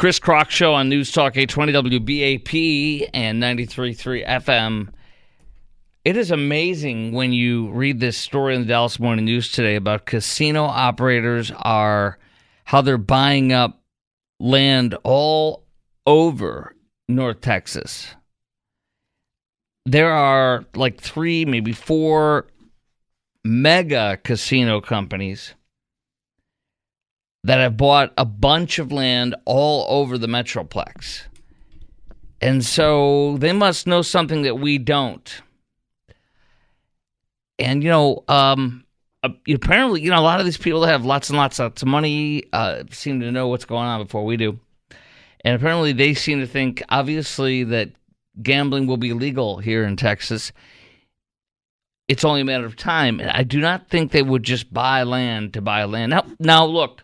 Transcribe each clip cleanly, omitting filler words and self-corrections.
Chris Crock Show on News Talk 820 WBAP and 93.3 FM. It is amazing when you read this story in the Dallas Morning News today about casino operators how they're buying up land all over North Texas. There are like 3, maybe 4 mega casino companies that have bought a bunch of land all over the Metroplex. And so they must know something that we don't. And, apparently, a lot of these people that have lots and lots of money seem to know what's going on before we do. And apparently they seem to think, obviously, that gambling will be legal here in Texas. It's only a matter of time. And I do not think they would just buy land to buy land. Now look.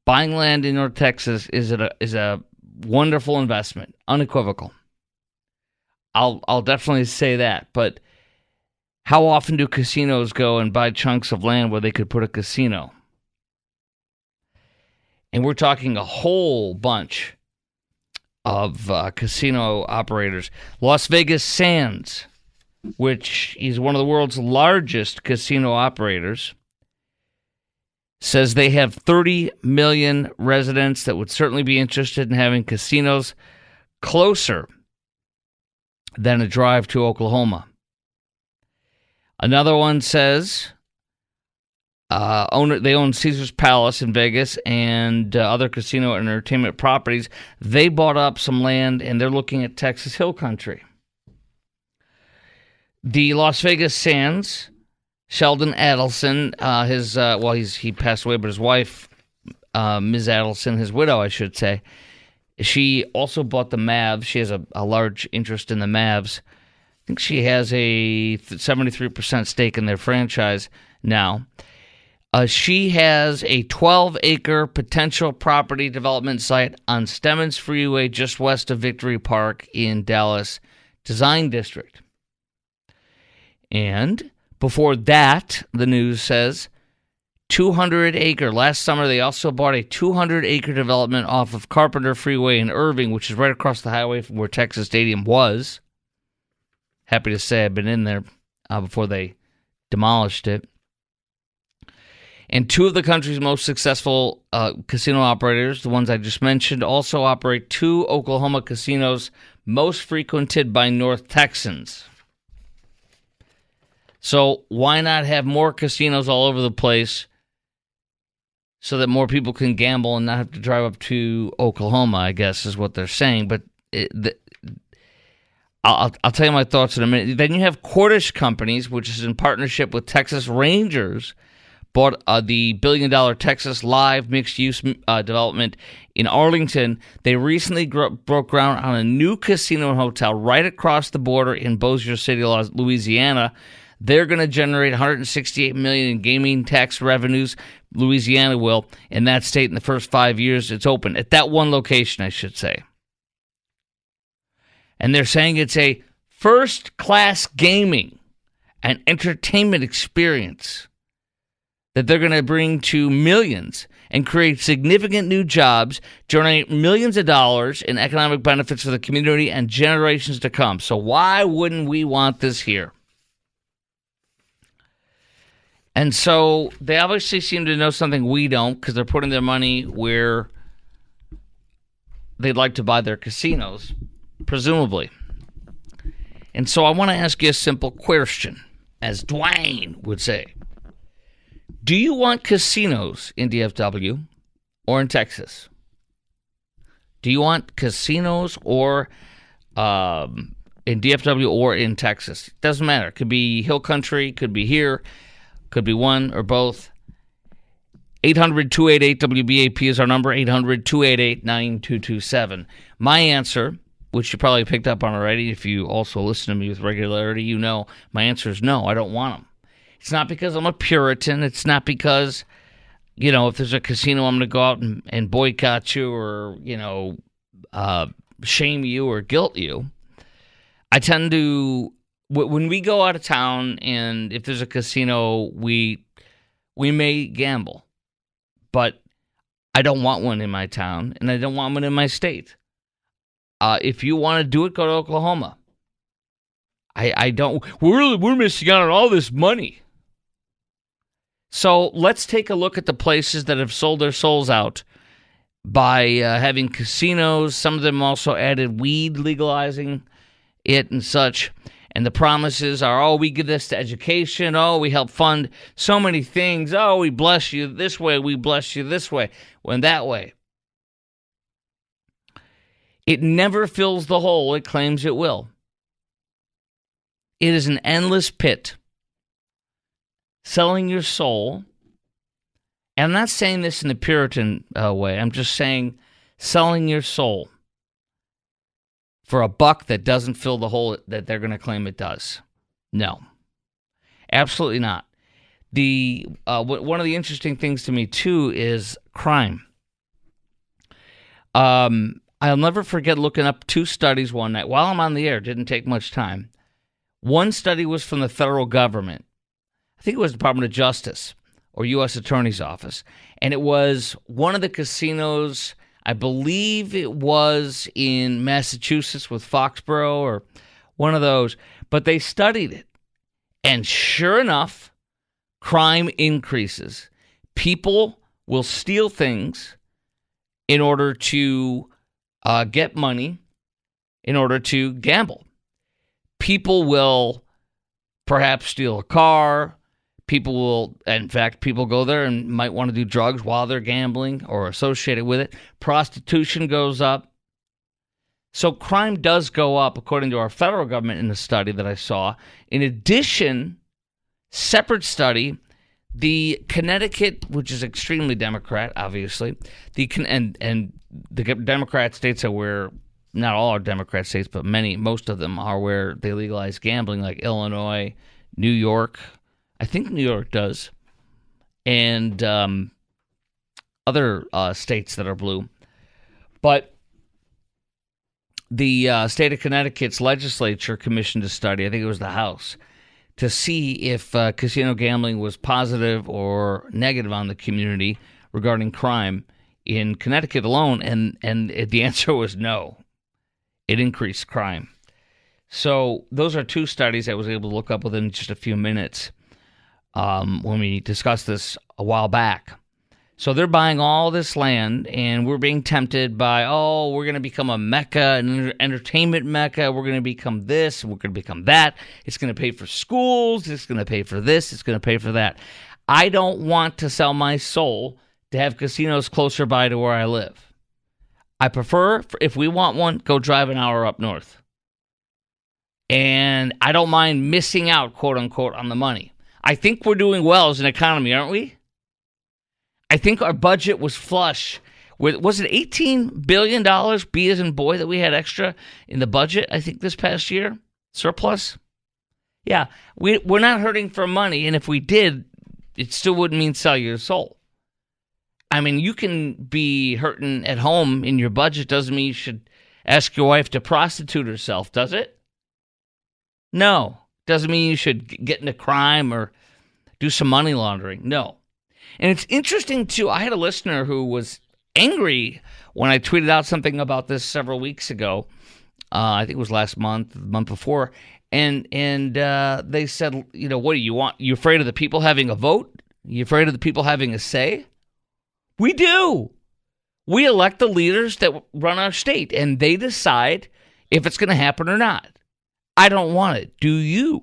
Buying land in North Texas is a wonderful investment, unequivocal. I'll definitely say that. But how often do casinos go and buy chunks of land where they could put a casino? And we're talking a whole bunch of casino operators. Las Vegas Sands, which is one of the world's largest casino operators, says they have 30 million residents that would certainly be interested in having casinos closer than a drive to Oklahoma. Another one says they own Caesars Palace in Vegas and other casino and entertainment properties. They bought up some land and they're looking at Texas Hill Country. The Las Vegas Sands, Sheldon Adelson, he passed away, but his wife, Ms. Adelson, his widow, I should say, she also bought the Mavs. She has a large interest in the Mavs. I think she has a 73% stake in their franchise now. She has a 12-acre potential property development site on Stemmons Freeway just west of Victory Park in Dallas Design District. And before that, the news says, 200-acre. Last summer, they also bought a 200-acre development off of Carpenter Freeway in Irving, which is right across the highway from where Texas Stadium was. Happy to say I've been in there before they demolished it. And 2 of the country's most successful casino operators, the ones I just mentioned, also operate 2 Oklahoma casinos most frequented by North Texans. So why not have more casinos all over the place so that more people can gamble and not have to drive up to Oklahoma, I guess is what they're saying. But I'll tell you my thoughts in a minute. Then you have Cordish Companies, which is in partnership with Texas Rangers, bought the billion-dollar Texas Live mixed-use development in Arlington. They recently broke ground on a new casino and hotel right across the border in Bossier City, Louisiana. They're going to generate $168 million in gaming tax revenues. Louisiana will, in that state, in the first 5 years it's open. At that one location, I should say. And they're saying it's a first-class gaming and entertainment experience that they're going to bring to millions and create significant new jobs, generate millions of dollars in economic benefits for the community and generations to come. So why wouldn't we want this here? And so they obviously seem to know something we don't because they're putting their money where they'd like to buy their casinos, presumably. And so I want to ask you a simple question, as Dwayne would say. Do you want casinos in DFW or in Texas? Do you want casinos or in DFW or in Texas? It doesn't matter. It could be Hill Country, could be here. Could be one or both. 800-288-WBAP is our number, 800-288-9227. My answer, which you probably picked up on already if you also listen to me with regularity, you know my answer is no, I don't want them. It's not because I'm a Puritan. It's not because, if there's a casino, I'm going to go out and boycott you or, shame you or guilt you. I tend to... When we go out of town and if there's a casino, we may gamble. But I don't want one in my town, and I don't want one in my state. If you want to do it, go to Oklahoma. I don't. We're missing out on all this money. So let's take a look at the places that have sold their souls out by having casinos. Some of them also added weed, legalizing it and such. And the promises are, oh, we give this to education. Oh, we help fund so many things. Oh, we bless you this way. We bless you this way. When that way. It never fills the hole it claims it will. It is an endless pit. Selling your soul. And I'm not saying this in a Puritan way. I'm just saying selling your soul for a buck that doesn't fill the hole that they're going to claim it does. No. Absolutely not. One of the interesting things to me, too, is crime. I'll never forget looking up 2 studies one night. While I'm on the air, it didn't take much time. One study was from the federal government. I think it was Department of Justice or U.S. Attorney's Office. And it was one of the casinos, I believe it was in Massachusetts with Foxborough or one of those. But they studied it. And sure enough, crime increases. People will steal things in order to get money, in order to gamble. People will perhaps steal a car. People will, in fact, people go there and might want to do drugs while they're gambling or associated with it. Prostitution goes up. So crime does go up, according to our federal government in the study that I saw. In addition, separate study, the Connecticut, which is extremely Democrat, obviously, and the Democrat states are where, not all are Democrat states, but most of them are where they legalize gambling, like Illinois, New York. I think New York does, and other states that are blue. But the state of Connecticut's legislature commissioned a study, I think it was the House, to see if casino gambling was positive or negative on the community regarding crime in Connecticut alone, and the answer was no. It increased crime. So those are 2 studies I was able to look up within just a few minutes when we discussed this a while back. So they're buying all this land, and we're being tempted by, we're going to become a mecca, an entertainment mecca. We're going to become this. We're going to become that. It's going to pay for schools. It's going to pay for this. It's going to pay for that. I don't want to sell my soul to have casinos closer by to where I live. I prefer, if we want one, go drive an hour up north. And I don't mind missing out, quote unquote, on the money. I think we're doing well as an economy, aren't we? I think our budget was flush with, was it $18 billion, B as in boy, that we had extra in the budget, I think, this past year? Surplus? Yeah, we're not hurting for money, and if we did, it still wouldn't mean sell your soul. I mean, you can be hurting at home in your budget. Doesn't mean you should ask your wife to prostitute herself, does it? No. Doesn't mean you should get into crime or do some money laundering. No. And it's interesting, too. I had a listener who was angry when I tweeted out something about this several weeks ago. I think it was last month, the month before. And they said, what do you want? You afraid of the people having a vote? You afraid of the people having a say? We do. We elect the leaders that run our state, and they decide if it's going to happen or not. I don't want it. Do you?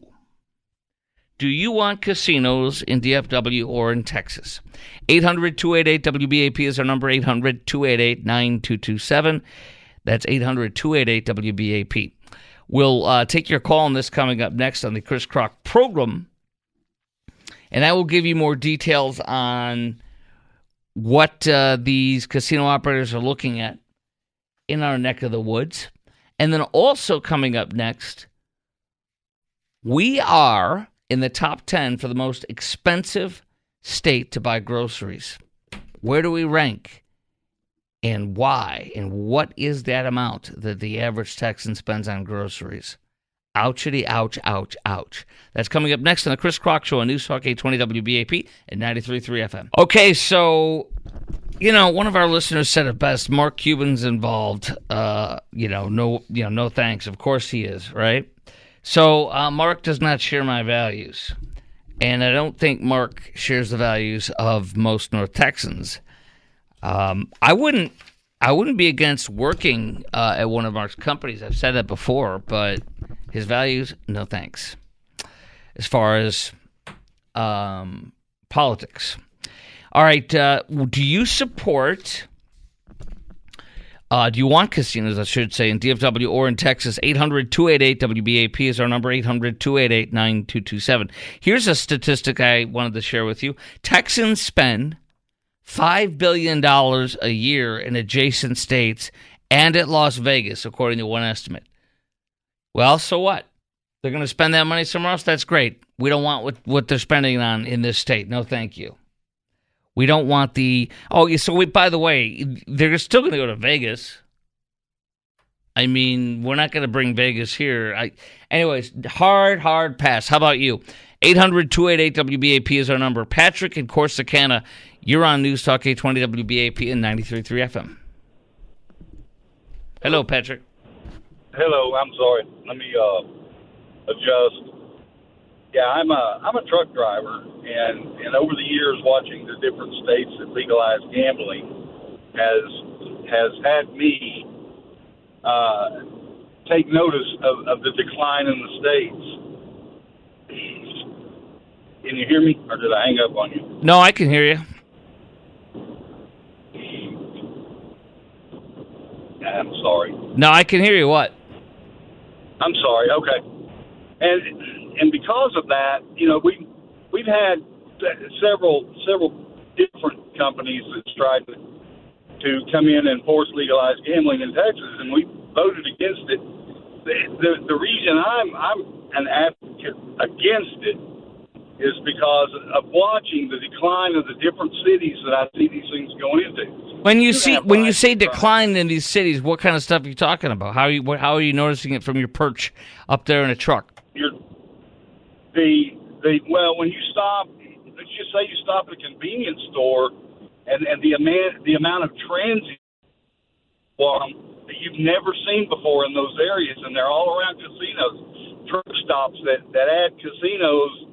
Do you want casinos in DFW or in Texas? 800-288-WBAP is our number, 800-288-9227. That's 800-288-WBAP. We'll take your call on this coming up next on the Chris Kroc program, and I will give you more details on what these casino operators are looking at in our neck of the woods. And then also coming up next, we are in the top 10 for the most expensive state to buy groceries. Where do we rank? And why? And what is that amount that the average Texan spends on groceries? Ouchity, ouch, ouch, ouch. That's coming up next on the Chris Kroc Show on News Talk 820 WBAP and 93.3 FM. Okay, so One of our listeners said it best. Mark Cuban's involved. No thanks. Of course he is, right? So Mark does not share my values, and I don't think Mark shares the values of most North Texans. I wouldn't be against working at one of Mark's companies. I've said that before, but his values, no thanks. As far as politics. All right, do you support, do you want casinos, I should say, in DFW or in Texas? 800-288-WBAP is our number, 800-288-9227. Here's a statistic I wanted to share with you. Texans spend $5 billion a year in adjacent states and at Las Vegas, according to one estimate. Well, so what? They're going to spend that money somewhere else? That's great. We don't want what they're spending on in this state. No, thank you. We don't want by the way, they're still going to go to Vegas. I mean, we're not going to bring Vegas here. Anyways, hard pass. How about you? 800-288-WBAP is our number. Patrick in Corsicana, you're on News Talk 820 WBAP and 93.3 FM. Hello, Patrick. Hello, I'm sorry. Let me adjust. Yeah, I'm a truck driver, and over the years, watching the different states that legalize gambling has had me take notice of the decline in the states. Can you hear me, or did I hang up on you? No, I can hear you. I'm sorry. No, I can hear you. What? I'm sorry. Okay. And because of that, we've had several different companies that tried to come in and force legalized gambling in Texas, and we voted against it. The reason I'm an advocate against it is because of watching the decline of the different cities that I see these things going into. When you say decline in these cities, what kind of stuff are you talking about? How are you noticing it from your perch up there in a truck? When you stop, let's just say you stop at a convenience store, and the amount of transit that you've never seen before in those areas, and they're all around casinos, truck stops that add casinos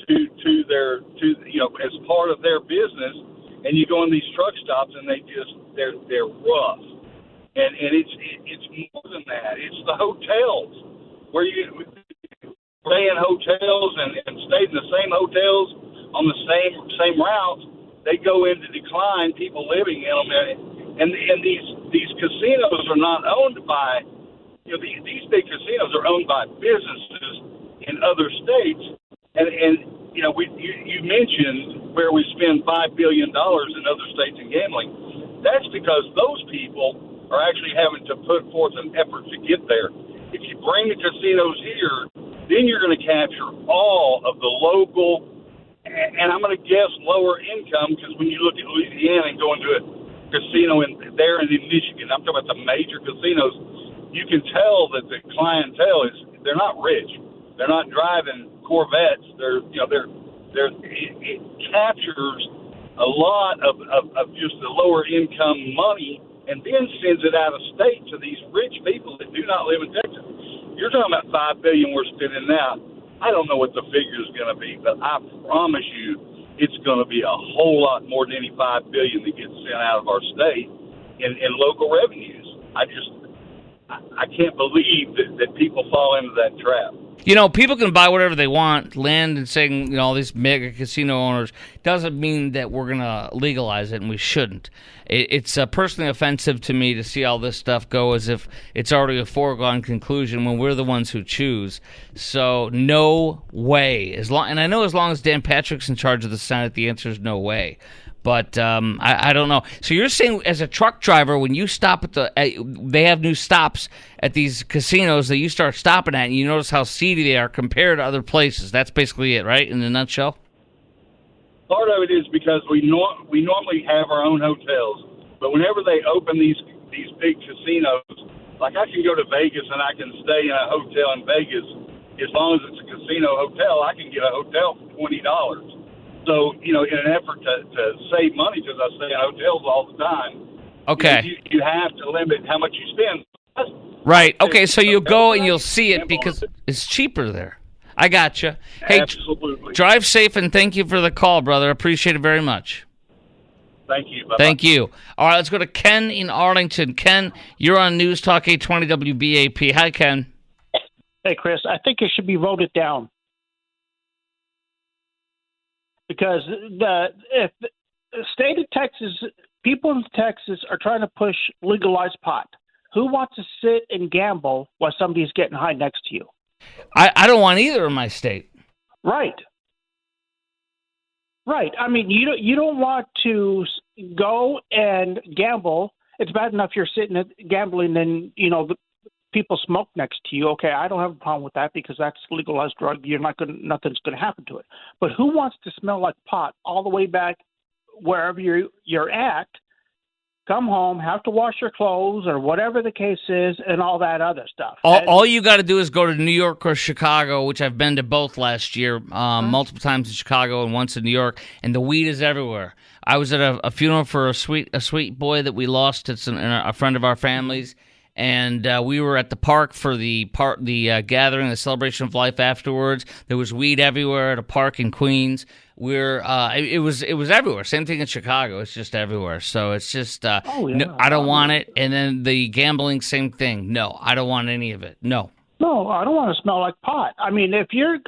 to their as part of their business, and you go in these truck stops and they're rough, and it's more than that. It's the hotels where you stay in hotels and stayed in the same hotels on the same routes. They go into decline, people living in them, and these casinos are not owned by these big casinos are owned by businesses in other states, and you mentioned where we spend $5 billion in other states in gambling. That's because those people are actually having to put forth an effort to get there. If you bring the casinos here, then you're going to capture all of the local, and I'm going to guess lower income, because when you look at Louisiana and go into a casino in Michigan, I'm talking about the major casinos, you can tell that the clientele they're not rich. They're not driving Corvettes. It captures a lot of just the lower income money and then sends it out of state to these rich people that do not live in Texas. You're talking about $5 billion we're spending now. I don't know what the figure is going to be, but I promise you it's going to be a whole lot more than any $5 billion that gets sent out of our state in local revenues. I can't believe that people fall into that trap. People can buy whatever they want, land, and saying, all these mega casino owners, doesn't mean that we're going to legalize it, and we shouldn't. It's personally offensive to me to see all this stuff go as if it's already a foregone conclusion when we're the ones who choose. So, no way. And I know as long as Dan Patrick's in charge of the Senate, the answer is no way. But I don't know. So you're saying as a truck driver, when you stop they have new stops at these casinos that you start stopping at, and you notice how seedy they are compared to other places. That's basically it, right, in a nutshell? Part of it is because we normally have our own hotels, but whenever they open these big casinos, like I can go to Vegas and I can stay in a hotel in Vegas. As long as it's a casino hotel, I can get a hotel for $20. So, in an effort to save money, because I stay in hotels all the time, Okay. you have to limit how much you spend. Right. Okay, so you'll go and you'll see it because it's cheaper there. I gotcha. Hey, Absolutely. Drive safe, and thank you for the call, brother. Appreciate it very much. Thank you. Bye-bye. Thank you. All right, let's go to Ken in Arlington. Ken, you're on News Talk 820 WBAP. Hi, Ken. Hey, Chris, I think it should be voted down. Because if the state of Texas, people in Texas are trying to push legalized pot. Who wants to sit and gamble while somebody's getting high next to you? I don't want either in my state. Right. I mean, you don't want to go and gamble. It's bad enough you're sitting at gambling and the people smoke next to you. Okay, I don't have a problem with that because that's legalized drug. Nothing's going to happen to it. But who wants to smell like pot all the way back wherever you're at? Come home, have to wash your clothes or whatever the case is, and all that other stuff. All you got to do is go to New York or Chicago, which I've been to both last year, multiple times in Chicago and once in New York, and the weed is everywhere. I was at a funeral for a sweet boy that we lost. It's a friend of our family's, and we were at the park for the gathering, the celebration of life afterwards. There was weed everywhere at a park in Queens. It was everywhere. Same thing in Chicago. It's just everywhere. So it's just no, I don't want it. And then the gambling, same thing. No, I don't want any of it. No. No, I don't want to smell like pot. I mean, if you're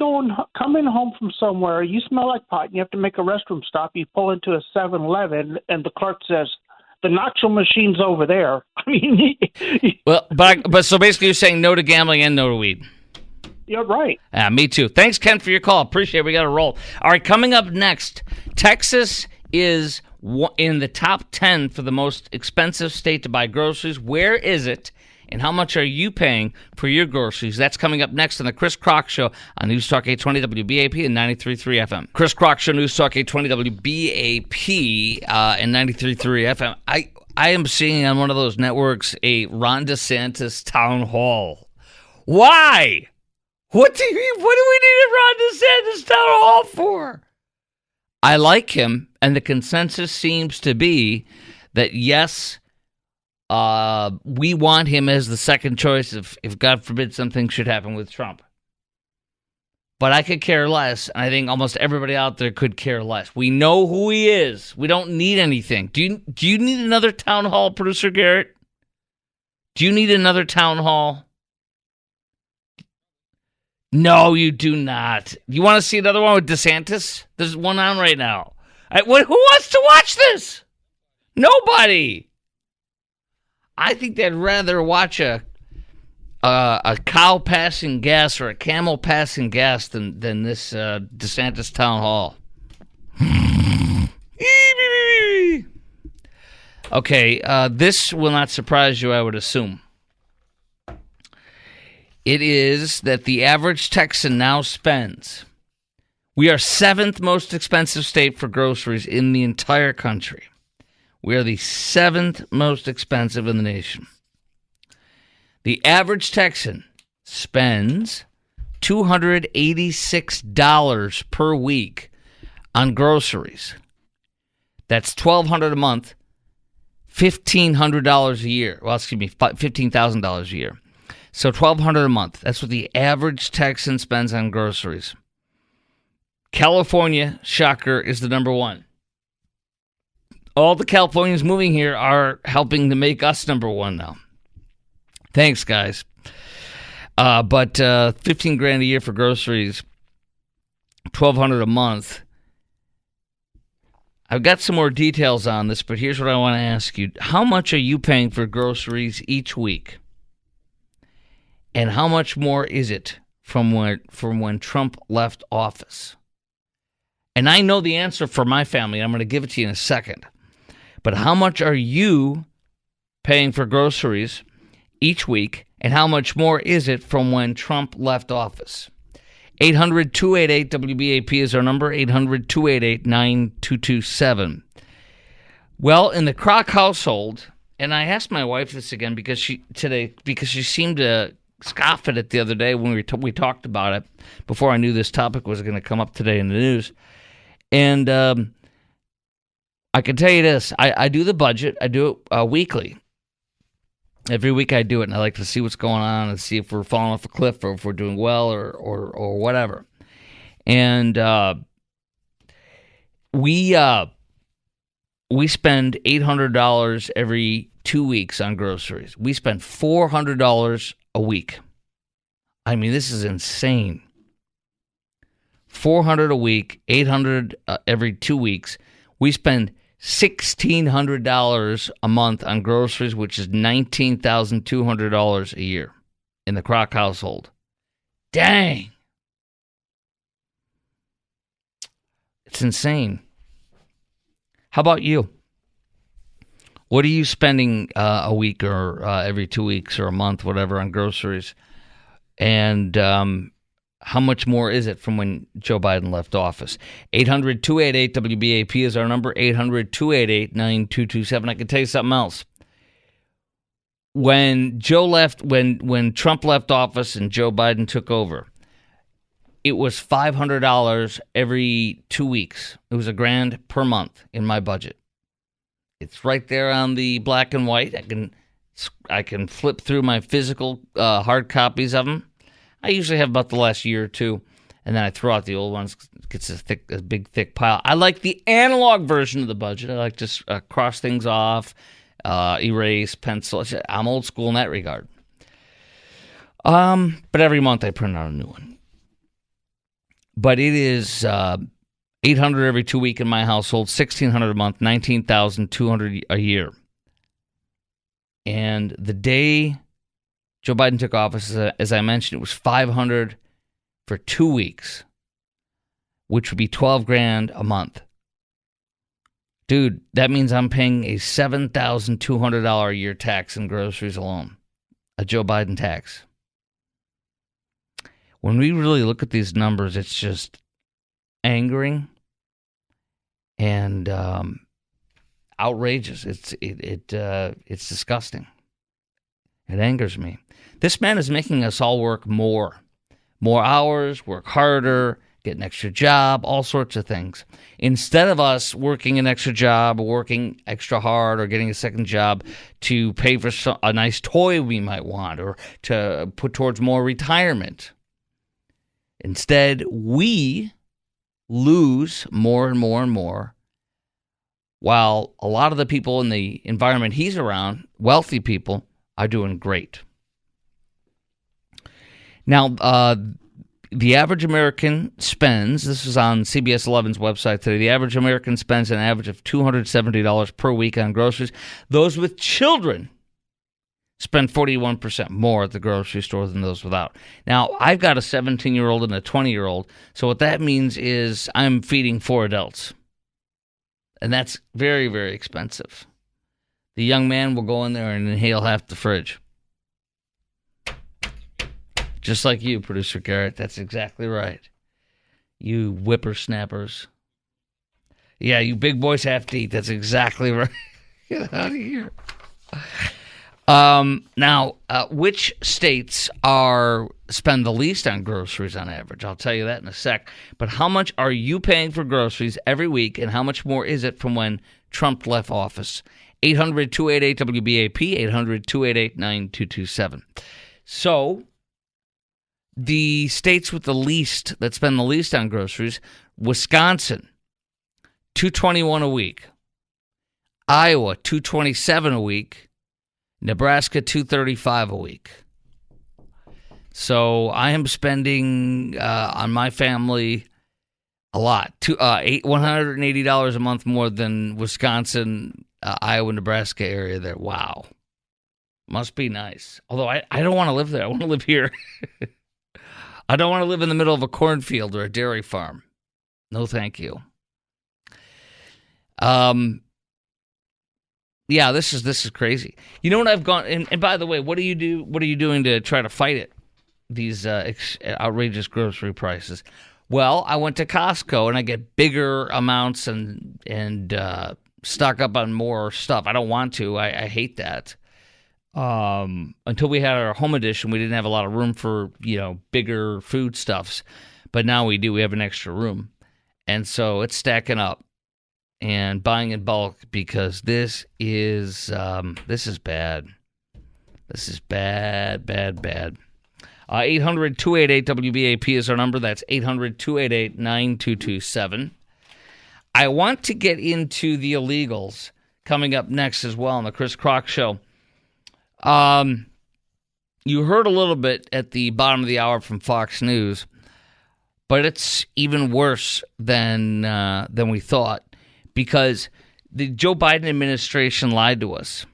coming home from somewhere, you smell like pot, and you have to make a restroom stop. You pull into a 7-Eleven, and the clerk says, "The nacho machine's over there." I mean, well, but so basically, you're saying no to gambling and no to weed. You're right. Me too. Thanks, Ken, for your call. Appreciate it. We got to roll. All right, coming up next, Texas is in the top 10 for the most expensive state to buy groceries. Where is it, and how much are you paying for your groceries? That's coming up next on the Chris Crock Show on News Talk 820 WBAP and 93.3 FM. Chris Crock Show, News Talk 820 WBAP and 93.3 FM. I am seeing on one of those networks a Ron DeSantis town hall. Why? What do we need a Ron DeSantis town hall for? I like him, and the consensus seems to be that, yes, we want him as the second choice if God forbid something should happen with Trump. But I could care less, and I think almost everybody out there could care less. We know who he is. We don't need anything. Do you need another town hall, Producer Garrett? Do you need another town hall? No, you do not. You want to see another one with DeSantis? There's one on right now. Who wants to watch this? Nobody. I think they'd rather watch a cow passing gas or a camel passing gas than this DeSantis town hall. Okay, this will not surprise you, I would assume. It is that the average Texan now spends. We are 7th most expensive state for groceries in the entire country. We are the 7th most expensive in the nation. The average Texan spends $286 per week on groceries. That's $1,200 a month, $1,500 a year. Well, excuse me, $15,000 a year. So $1,200 a month. That's what the average Texan spends on groceries. California, shocker, is the number one. All the Californians moving here are helping to make us number one now. Thanks, guys. But $15,000 a year for groceries, $1,200 a month. I've got some more details on this, but here's what I want to ask you. How much are you paying for groceries each week? And how much more is it from when Trump left office? And I know the answer for my family. I'm going to give it to you in a second. But how much are you paying for groceries each week? And how much more is it from when Trump left office? 800-288-WBAP is our number, 800-288-9227. Well, in the Kroc household, and I asked my wife this again because she seemed to scoff at it the other day when we talked about it before I knew this topic was going to come up today in the news. And I can tell you this. I do the budget. I do it weekly. Every week I do it, and I like to see what's going on and see if we're falling off a cliff or if we're doing well or whatever. And we spend $800 every 2 weeks on groceries. We spend $400 a week. I mean, this is insane. $400 a week, $800 every 2 weeks. We spend $1,600 a month on groceries, which is $19,200 a year in the Kroc household. Dang. It's insane. How about you? What are you spending a week or every 2 weeks or a month, whatever, on groceries? And how much more is it from when Joe Biden left office? 800-288-WBAP is our number, 800-288-9227. I can tell you something else. When Trump left office and Joe Biden took over, it was $500 every 2 weeks. It was $1,000 per month in my budget. It's right there on the black and white. I can flip through my physical hard copies of them. I usually have about the last year or two, and then I throw out the old ones. It gets a big, thick pile. I like the analog version of the budget. I like to cross things off, erase, pencil. I'm old school in that regard. But every month I print out a new one. But it is $800 every 2 weeks in my household, $1,600 a month, $19,200 a year. And the day Joe Biden took office, as I mentioned, it was $500 for 2 weeks, which would be $12,000 a month. Dude, that means I'm paying a $7,200 a year tax in groceries alone, a Joe Biden tax. When we really look at these numbers, it's just angering and outrageous. It's disgusting. It angers me. This man is making us all work more hours, work harder, get an extra job, all sorts of things. Instead of us working an extra job or working extra hard or getting a second job to pay for a nice toy we might want or to put towards more retirement. Instead, we lose more and more and more, while a lot of the people in the environment he's around, wealthy people, are doing great. Now, the average American spends, this is on CBS 11's website today, the average American spends an average of $270 per week on groceries. Those with children spend 41% more at the grocery store than those without. Now, I've got a 17-year-old and a 20-year-old, so what that means is I'm feeding 4 adults. And that's very, very expensive. The young man will go in there and inhale half the fridge. Just like you, Producer Garrett. That's exactly right. You whippersnappers. Yeah, you big boys have to eat. That's exactly right. Get out of here. Now, which states spend the least on groceries on average? I'll tell you that in a sec. But how much are you paying for groceries every week, and how much more is it from when Trump left office? 800-288-WBAP, 800-288-9227. So, the states with the least, that spend the least on groceries, Wisconsin, $221 a week. Iowa, $227 a week. Nebraska, $235 a week. So I am spending on my family a lot, $180 a month more than Wisconsin, Iowa, Nebraska area there. Wow. Must be nice. Although I don't want to live there. I want to live here. I don't want to live in the middle of a cornfield or a dairy farm. No, thank you. Yeah, this is crazy. You know what I've gone and by the way, what do you do? What are you doing to try to fight it? These outrageous grocery prices. Well, I went to Costco and I get bigger amounts and stock up on more stuff. I don't want to. I hate that. Until we had our home edition, we didn't have a lot of room for bigger foodstuffs, but now we do. We have an extra room. And so it's stacking up and buying in bulk because this is bad. This is bad, bad, bad. 800-288-WBAP is our number. That's 800-288-9227. I want to get into the illegals coming up next as well on the Chris Crock Show. You heard a little bit at the bottom of the hour from Fox News, but it's even worse than we thought because the Joe Biden administration lied to us.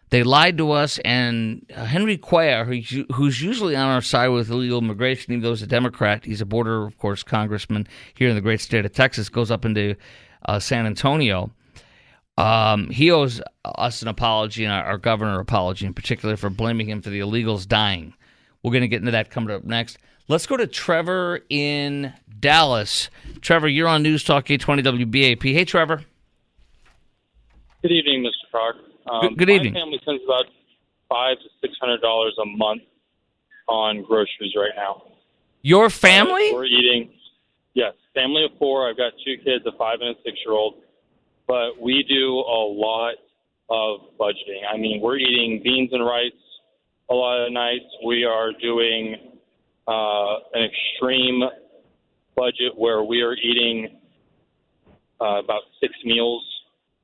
They lied to us, and Henry Cuellar, who's usually on our side with illegal immigration, even though he's a Democrat, he's a border, of course, congressman here in the great state of Texas, goes up into San Antonio. He owes us an apology, and our governor an apology in particular, for blaming him for the illegals dying. We're going to get into that coming up next. Let's go to Trevor in Dallas. Trevor, you're on News Talk 820 WBAP. Hey, Trevor. Good evening, Mr. Crock. Good evening. My family spends about $500 to $600 a month on groceries right now. Your family? We're eating, yes, family of four. I've got two kids, a 5 and a 6-year-old. But we do a lot of budgeting. I mean, we're eating beans and rice a lot of nights. We are doing an extreme budget where we are eating about 6 meals,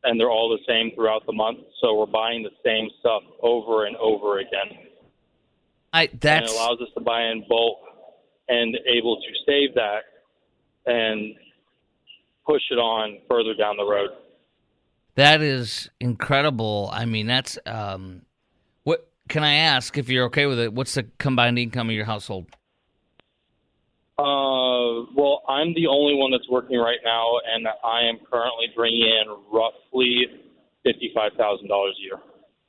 and they're all the same throughout the month. So we're buying the same stuff over and over again. And it allows us to buy in bulk and able to save that and push it on further down the road. That is incredible. I mean, that's what can I ask if you're okay with it? What's the combined income of your household? Well, I'm the only one that's working right now, and I am currently bringing in roughly $55,000 a year.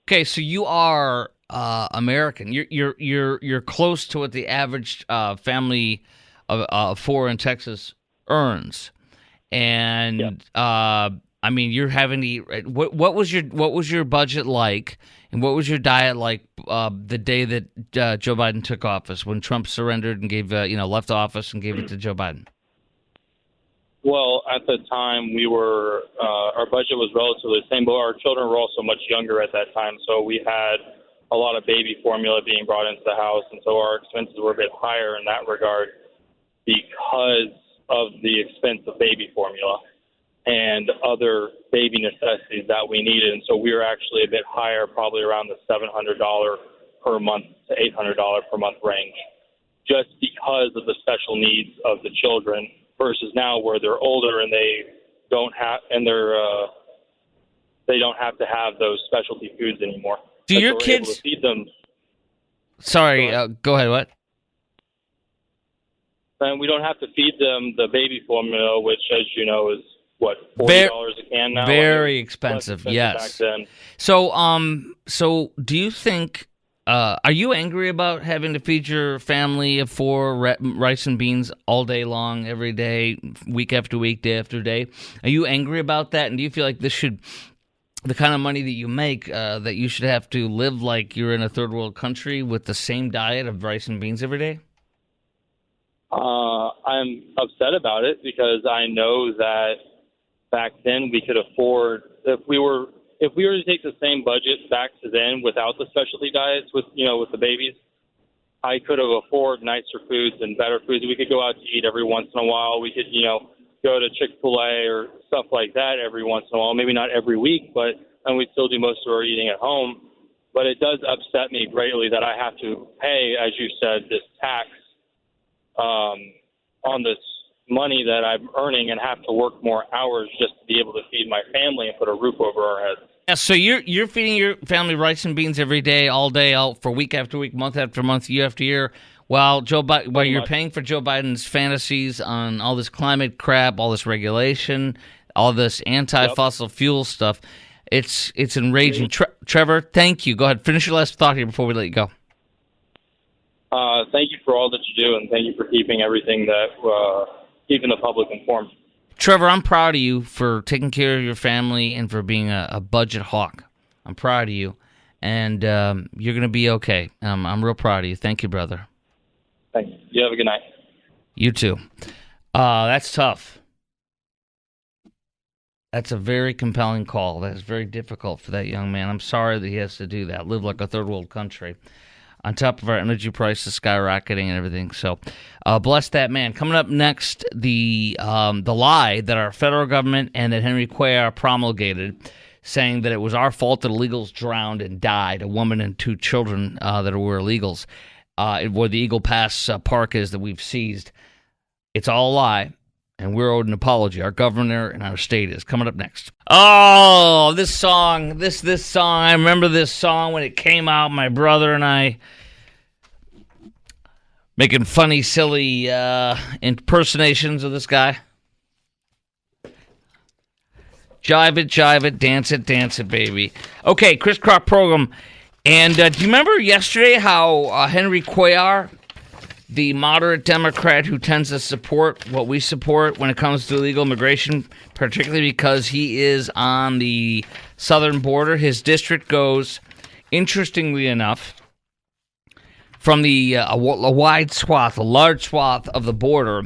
Okay, so you are American. You're close to what the average family of four in Texas earns, and Yep. I mean, you're having to eat. What was your budget like, and what was your diet like the day that Joe Biden took office, when Trump surrendered and gave left office and gave it to Joe Biden? Well, at the time, we were our budget was relatively the same, but our children were also much younger at that time, so we had a lot of baby formula being brought into the house, and so our expenses were a bit higher in that regard because of the expense of baby formula and other baby necessities that we needed. And so we were actually a bit higher, probably around the $700 per month to $800 per month range, just because of the special needs of the children versus now where they're older and they don't have to have those specialty foods anymore. Do your kids able to feed them? Sorry, go ahead. What? And we don't have to feed them the baby formula, which, as you know, is what, $40 a can now? Very expensive, yes. Back then. So do you think, are you angry about having to feed your family of four rice and beans all day long, every day, week after week, day after day? Are you angry about that? And do you feel like the kind of money that you make, that you should have to live like you're in a third world country with the same diet of rice and beans every day? I'm upset about it because I know that back then we could afford, if we were to take the same budget back to then without the specialty diets with the babies, I could have afforded nicer foods and better foods. We could go out to eat every once in a while. We could, go to Chick-fil-A or stuff like that every once in a while. Maybe not every week, and we still do most of our eating at home. But it does upset me greatly that I have to pay, as you said, this tax on this money that I'm earning and have to work more hours just to be able to feed my family and put a roof over our heads. Yeah, so you're feeding your family rice and beans every day, all day, all for week after week, month after month, year after year, while you're paying for Joe Biden's fantasies on all this climate crap, all this regulation, all this anti-fossil fuel stuff. It's enraging. Trevor, thank you. Go ahead, finish your last thought here before we let you go. Thank you for all that you do, and thank you for keeping everything keeping the public informed. Trevor, I'm proud of you for taking care of your family and for being a budget hawk. I'm proud of you, and you're going to be okay. I'm real proud of you. Thank you, brother. Thank you. You have a good night. You too. That's tough. That's a very compelling call. That's very difficult for that young man. I'm sorry that he has to do that, live like a third world country, on top of our energy prices skyrocketing and everything. So bless that man. Coming up next, the lie that our federal government and that Henry Cuellar promulgated, saying that it was our fault that illegals drowned and died, a woman and 2 children that were illegals, where the Eagle Pass park is that we've seized. It's all a lie. And we're owed an apology. Our governor and our state is. Coming up next. Oh, this song. This song. I remember this song when it came out. My brother and I making funny, silly impersonations of this guy. Jive it, dance it, baby. Okay, Chris Crock program. And do you remember yesterday how Henry Cuellar, the moderate Democrat who tends to support what we support when it comes to illegal immigration, particularly because he is on the southern border. His district goes, interestingly enough, from the a large swath of the border,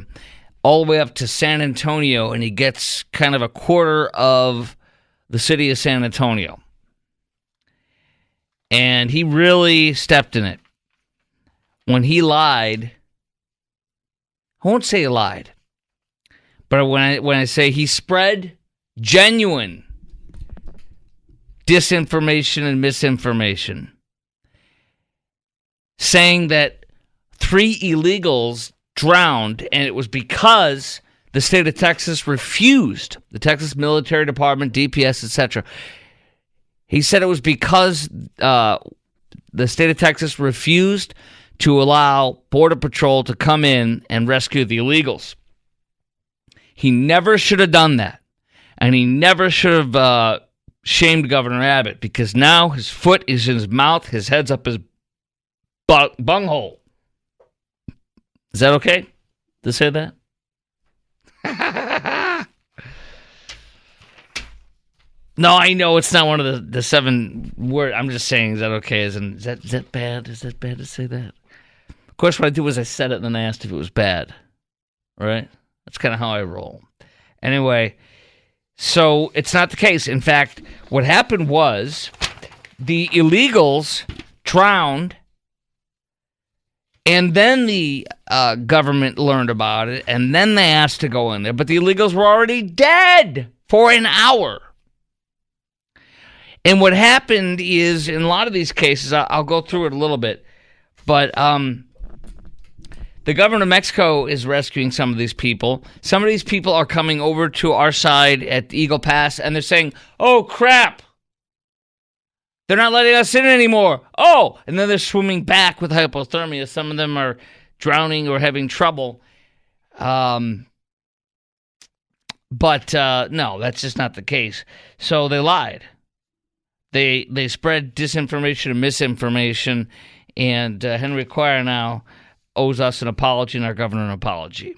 all the way up to San Antonio, and he gets kind of a quarter of the city of San Antonio. And he really stepped in it. When he lied, I won't say he lied, but when I say he spread genuine disinformation and misinformation, saying that 3 illegals drowned, and it was because the state of Texas refused, the Texas Military Department, DPS, etc. He said it was because the state of Texas refused to allow Border Patrol to come in and rescue the illegals. He never should have done that. And he never should have shamed Governor Abbott, because now his foot is in his mouth, his head's up his bunghole. Is that okay to say that? No, I know it's not one of the 7 words. I'm just saying, is that okay? Is that bad? Is that bad to say that? Of course, what I did was I said it and then I asked if it was bad. Right? That's kind of how I roll. Anyway, so it's not the case. In fact, what happened was the illegals drowned, and then the government learned about it, and then they asked to go in there. But the illegals were already dead for an hour. And what happened is, in a lot of these cases, I'll go through it a little bit, but the government of Mexico is rescuing some of these people. Some of these people are coming over to our side at Eagle Pass, and they're saying, oh, crap, they're not letting us in anymore. Oh, and then they're swimming back with hypothermia. Some of them are drowning or having trouble. But no, that's just not the case. So they lied. They spread disinformation and misinformation, and Henry Cuellar now owes us an apology and our governor an apology.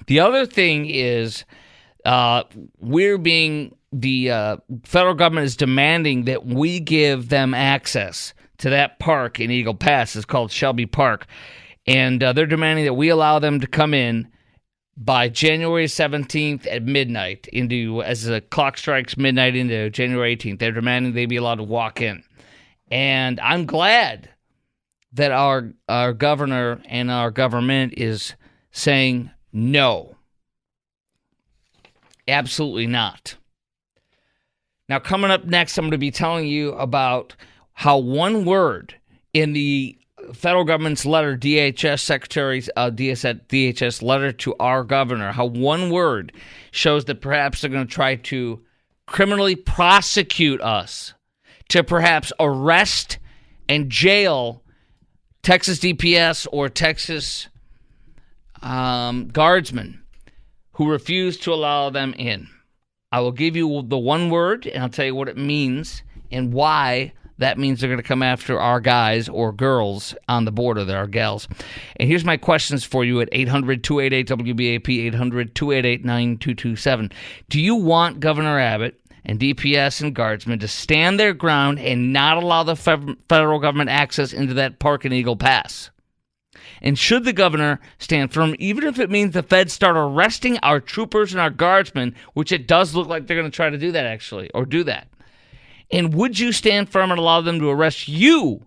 The other thing is the federal government is demanding that we give them access to that park in Eagle Pass. It's called Shelby Park, and they're demanding that we allow them to come in by January 17th at midnight, as the clock strikes midnight into January 18th. They're demanding they be allowed to walk in. And I'm glad that our governor and our government is saying no. Absolutely not. Now, coming up next, I'm going to be telling you about how one word in the federal government's letter, DHS Secretary's DHS letter to our governor, how one word shows that perhaps they're going to try to criminally prosecute us, to perhaps arrest and jail Texas DPS or Texas guardsmen who refuse to allow them in. I will give you the one word, and I'll tell you what it means and why that means they're going to come after our guys or girls on the border. They're our gals. And here's my questions for you at 800-288-WBAP, 800-288-9227. Do you want Governor Abbott and DPS and guardsmen to stand their ground and not allow the federal government access into that park in Eagle Pass? And should the governor stand firm, even if it means the feds start arresting our troopers and our guardsmen, which it does look like they're going to try to do that actually, or do that. And would you stand firm and allow them to arrest you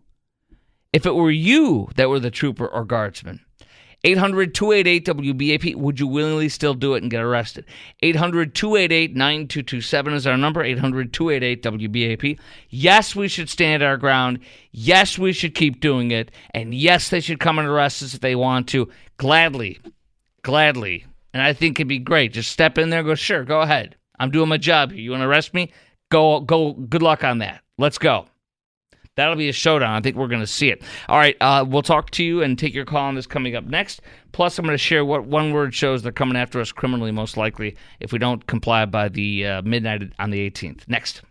if it were you that were the trooper or guardsman? 800-288-WBAP. Would you willingly still do it and get arrested? 800-288-9227 is our number. 800-288-WBAP. Yes, we should stand our ground. Yes, we should keep doing it. And yes, they should come and arrest us if they want to. Gladly. Gladly. And I think it'd be great. Just step in there and go, sure, go ahead. I'm doing my job here. You want to arrest me? Go. Good luck on that. Let's go. That'll be a showdown. I think we're going to see it. All right, we'll talk to you and take your call on this coming up next. Plus, I'm going to share what one-word shows they're coming after us criminally, most likely, if we don't comply by the midnight on the 18th. Next.